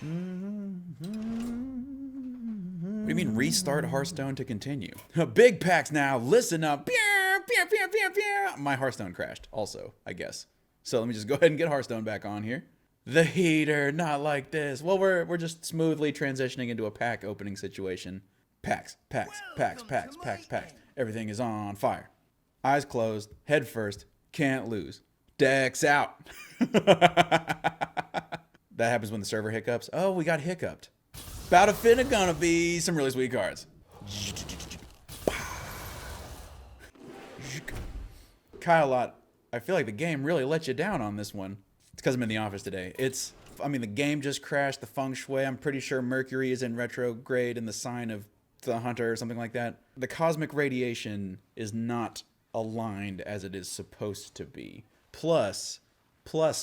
What do you mean restart Hearthstone to continue? Big packs now, listen up. My Hearthstone crashed also, I guess. So let me just go ahead and get Hearthstone back on here. The heater, not like this. Well, we're just smoothly transitioning into a pack opening situation. Packs. Everything is on fire. Eyes closed, head first, can't lose. Decks out. That happens when the server hiccups. Oh, we got hiccuped. About to fit gonna be some really sweet cards. Kyle Lot, I feel like the game really let you down on this one. It's because I'm in the office today. The game just crashed, the feng shui. I'm pretty sure Mercury is in retrograde in the sign of the hunter or something like that. The cosmic radiation is not aligned as it is supposed to be. Plus,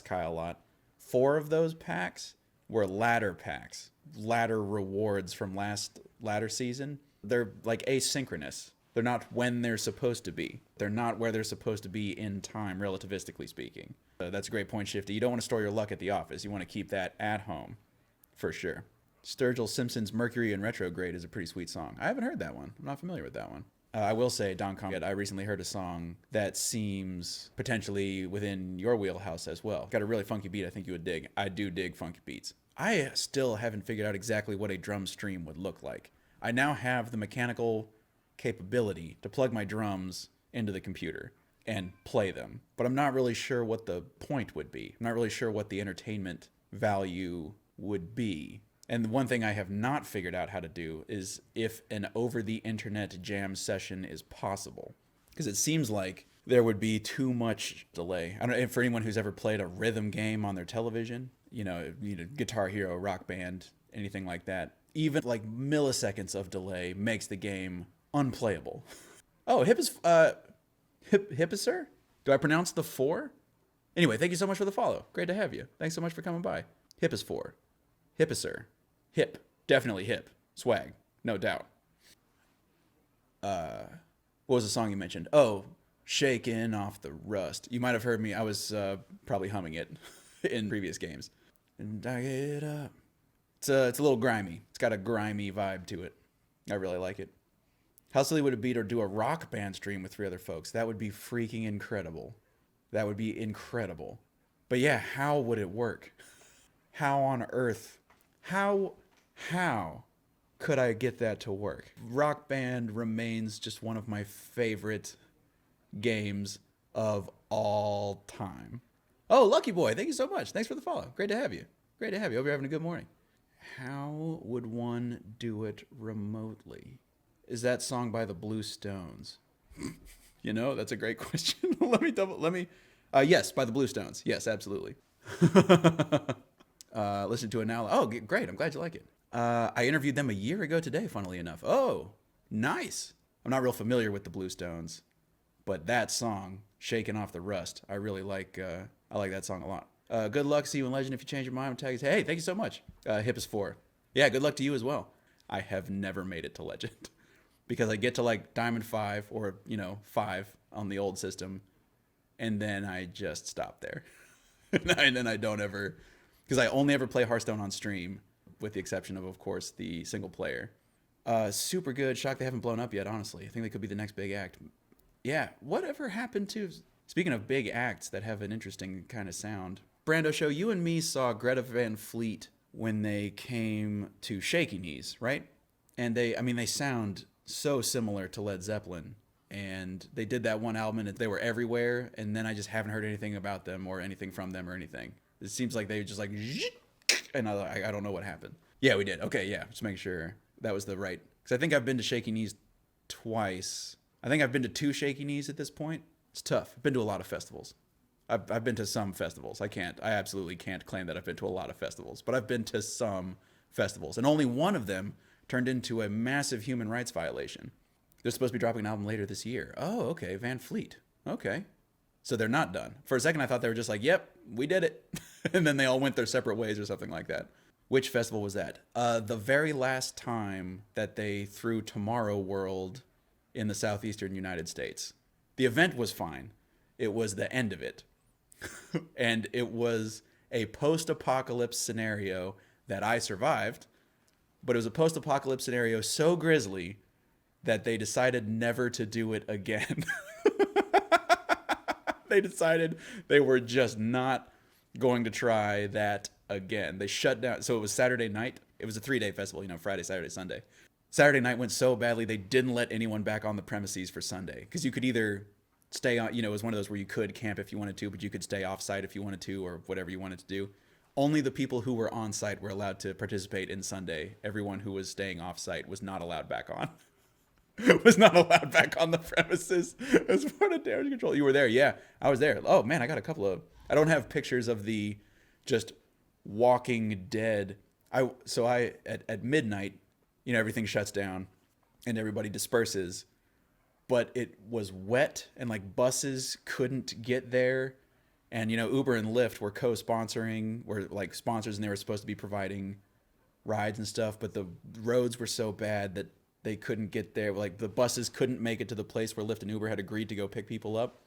Kyle Lot, 4 of those packs were ladder packs. Ladder rewards from last ladder season. They're like asynchronous. They're not when they're supposed to be. They're not where they're supposed to be in time, relativistically speaking. That's a great point, Shifty. You don't want to store your luck at the office. You want to keep that at home, for sure. Sturgill Simpson's Mercury in Retrograde is a pretty sweet song. I haven't heard that one. I'm not familiar with that one. I will say, Don Combat, I recently heard a song that seems potentially within your wheelhouse as well. Got a really funky beat I think you would dig. I do dig funky beats. I still haven't figured out exactly what a drum stream would look like. I now have the mechanical capability to plug my drums into the computer and play them, but I'm not really sure what the point would be. I'm not really sure what the entertainment value would be. And the one thing I have not figured out how to do is if an over-the-internet jam session is possible. Because it seems like there would be too much delay. I don't know, for anyone who's ever played a rhythm game on their television, Guitar Hero, Rock Band, anything like that, even like milliseconds of delay makes the game unplayable. Oh, Hippiser? Do I pronounce the 4? Anyway, thank you so much for the follow. Great to have you. Thanks so much for coming by. Hippiser. Hippiser. Hip. Definitely hip. Swag. No doubt. What was the song you mentioned? Oh, Shaking Off the Rust. You might have heard me. I was probably humming it in previous games. And I get up. It's a little grimy. It's got a grimy vibe to it. I really like it. How silly would it be to do a rock band stream with 3 other folks? That would be freaking incredible. That would be incredible. But yeah, how would it work? How on earth? How could I get that to work? Rock Band remains just one of my favorite games of all time. Oh, Lucky Boy, thank you so much. Thanks for the follow. Great to have you. Hope you're having a good morning. How would one do it remotely? Is that song by the Blue Stones? That's a great question. Yes, by the Blue Stones. Yes, absolutely. Listen to it now. Oh, great. I'm glad you like it. I interviewed them a year ago today, funnily enough. Oh, nice. I'm not real familiar with the Blue Stones, but that song, Shaking Off the Rust, I really like. I like that song a lot. Good luck. See you in Legend if you change your mind. Tag. Hey, thank you so much. Hip is 4. Yeah, good luck to you as well. I have never made it to Legend because I get to like Diamond 5 or 5 on the old system, and then I just stop there. And then I don't ever, because I only ever play Hearthstone on stream, with the exception of course, the single player. Super good. Shocked they haven't blown up yet, honestly. I think they could be the next big act. Yeah, whatever happened to... Speaking of big acts that have an interesting kind of sound, Brando Show, you and me saw Greta Van Fleet when they came to Shaky Knees, right? And they sound so similar to Led Zeppelin. And they did that one album and they were everywhere. And then I just haven't heard anything about them or anything from them or anything. It seems like they just like... And I don't know what happened. Yeah, we did. Okay, yeah. Just making sure that was the right... Because I think I've been to Shaky Knees twice. I think I've been to 2 Shaky Knees at this point. It's tough. I've been to a lot of festivals. I've been to some festivals. I absolutely can't claim that I've been to a lot of festivals. But I've been to some festivals. And only one of them turned into a massive human rights violation. They're supposed to be dropping an album later this year. Oh, okay. Van Fleet. Okay. So they're not done. For a second, I thought they were just like, yep, we did it. And then they all went their separate ways or something like that. Which festival was that? The very last time that they threw Tomorrow World in the southeastern United States. The event was fine. It was the end of it. And it was a post-apocalypse scenario that I survived, but it was a post-apocalypse scenario so grisly that they decided never to do it again. They decided they were just not going to try that again. They shut down. So it was Saturday night. It was a 3-day festival, Friday, Saturday, Sunday. Saturday night went so badly they didn't let anyone back on the premises for Sunday, because you could either stay on, it was one of those where you could camp if you wanted to, but you could stay off site if you wanted to, or whatever you wanted to do. Only the people who were on site were allowed to participate in Sunday. Everyone who was staying off site was not allowed back on. Was not allowed back on the premises as part of damage control. You were there? Yeah, I was there. Oh man, I got a couple of, I don't have pictures of the just Walking Dead. At midnight, everything shuts down and everybody disperses, but it was wet and like buses couldn't get there. And, Uber and Lyft were were like sponsors, and they were supposed to be providing rides and stuff, but the roads were so bad that they couldn't get there. Like the buses couldn't make it to the place where Lyft and Uber had agreed to go pick people up.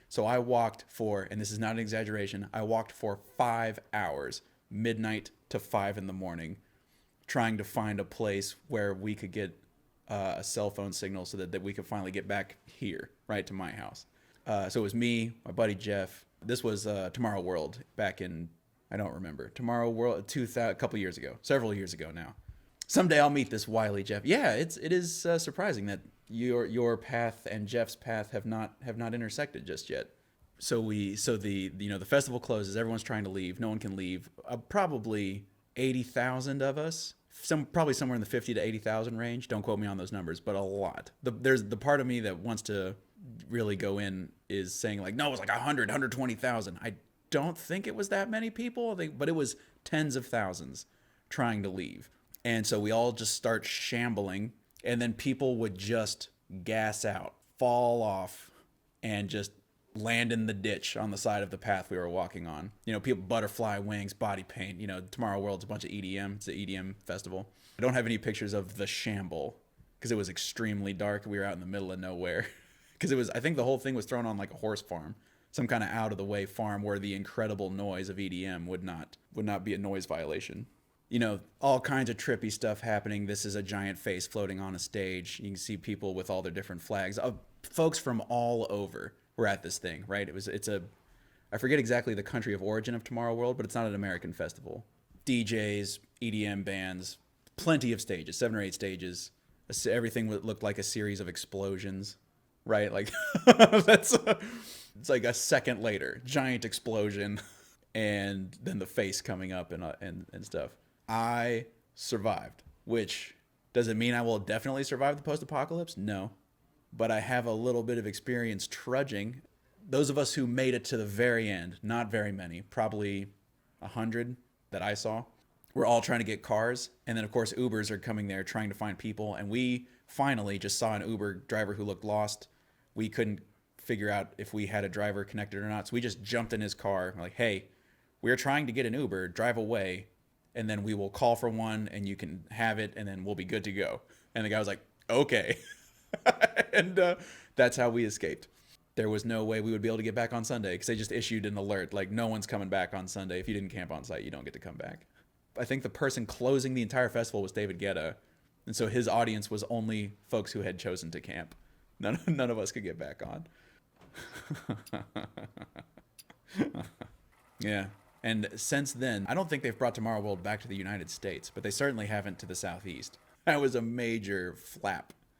So I walked for, and this is not an exaggeration, I walked for 5 hours, midnight to 5 in the morning, trying to find a place where we could get a cell phone signal so that we could finally get back here, right to my house. So it was me, my buddy Jeff. This was Tomorrow World back in, I don't remember, Tomorrow World, a couple years ago, several years ago now. Someday I'll meet this wily Jeff. Yeah, it is surprising that your path and Jeff's path have not intersected just yet. So the festival closes. Everyone's trying to leave. No one can leave. Probably 80,000 of us. Probably somewhere in the 50 to 80,000 range. Don't quote me on those numbers, but a lot. There's the part of me that wants to really go in is saying like, no, it was like 120,000. I don't think it was that many people, but it was tens of thousands trying to leave. And so we all just start shambling, and then people would just gas out, fall off, and just land in the ditch on the side of the path we were walking on. People, butterfly wings, body paint. Tomorrow World's a bunch of EDM. It's an EDM festival. I don't have any pictures of the shamble because it was extremely dark. We were out in the middle of nowhere. Because I think the whole thing was thrown on like a horse farm, some kind of out of the way farm where the incredible noise of EDM would not be a noise violation. All kinds of trippy stuff happening. This is a giant face floating on a stage. You can see people with all their different flags. Folks from all over were at this thing, right? I forget exactly the country of origin of Tomorrow World, but it's not an American festival. DJs, EDM bands, plenty of stages, 7 or 8 stages. Everything looked like a series of explosions. Right, like it's like a second later, giant explosion, and then the face coming up and stuff. I survived, which doesn't mean I will definitely survive the post-apocalypse. No, but I have a little bit of experience trudging. Those of us who made it to the very end, not very many, probably 100 that I saw, we're all trying to get cars, and then of course Ubers are coming there trying to find people, and we finally just saw an Uber driver who looked lost. We couldn't figure out if we had a driver connected or not, so we just jumped in his car. We're like, hey, we're trying to get an Uber, drive away, and then we will call for one, and you can have it, and then we'll be good to go. And the guy was like, okay. And that's how we escaped. There was no way we would be able to get back on Sunday because they just issued an alert, like no one's coming back on Sunday. If you didn't camp on site, you don't get to come back. I think the person closing the entire festival was David Guetta. And so his audience was only folks who had chosen to camp. None of us could get back on. Yeah. And since then, I don't think they've brought Tomorrow World back to the United States, but they certainly haven't to the Southeast. That was a major flap